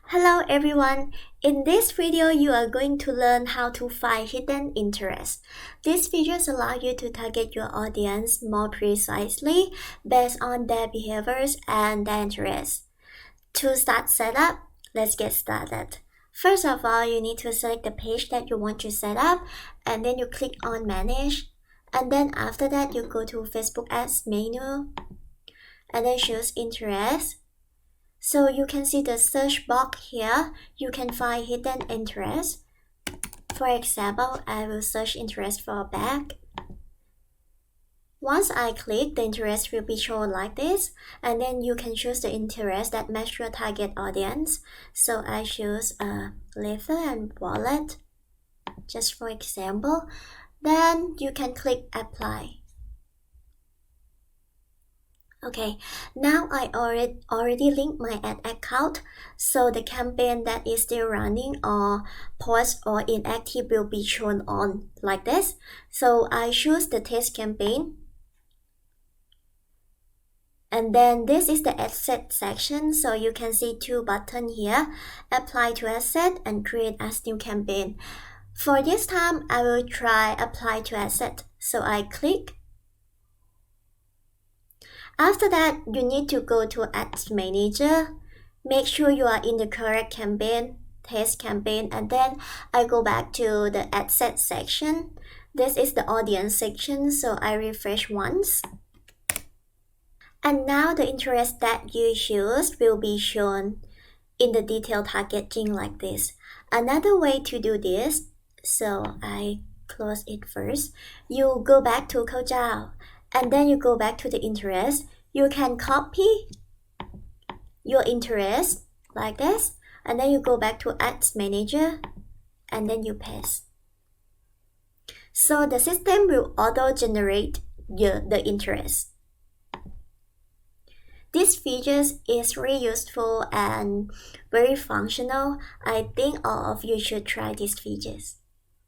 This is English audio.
Hello everyone! In this video, you are going to learn how to find hidden interests. These features allow you to target your audience more precisely based on their behaviors and their interests. To start setup, let's get started. First of all, you need to select the page that you want to set up and then you click on Manage. And then after that, you go to Facebook Ads menu and then choose Interest. So you can see the search box here. You can find hidden interest. For example, I will search interest for a bag. Once I click, the interest will be shown like this. And then you can choose the interest that match your target audience. So I choose a leather and wallet, just for example. Then you can click Apply. Okay, now I already linked my ad account, so the campaign that is still running or paused or inactive will be shown on like this. So I choose the test campaign. And then this is the asset section, so you can see two buttons here, apply to asset and create as new campaign. For this time, I will try apply to asset, so I click. After that, you need to go to Ads Manager. Make sure you are in the correct campaign, test campaign, and then I go back to the Ad Set section. This is the audience section, so I refresh once. And now the interest that you choose will be shown in the detailed targeting like this. Another way to do this, so I close it first. You go back to Kaojao. And then you go back to the interest. You can copy your interest like this. And then you go back to Ads Manager. And then you paste. So the system will auto-generate the interest. This feature is really useful and very functional. I think all of you should try these features.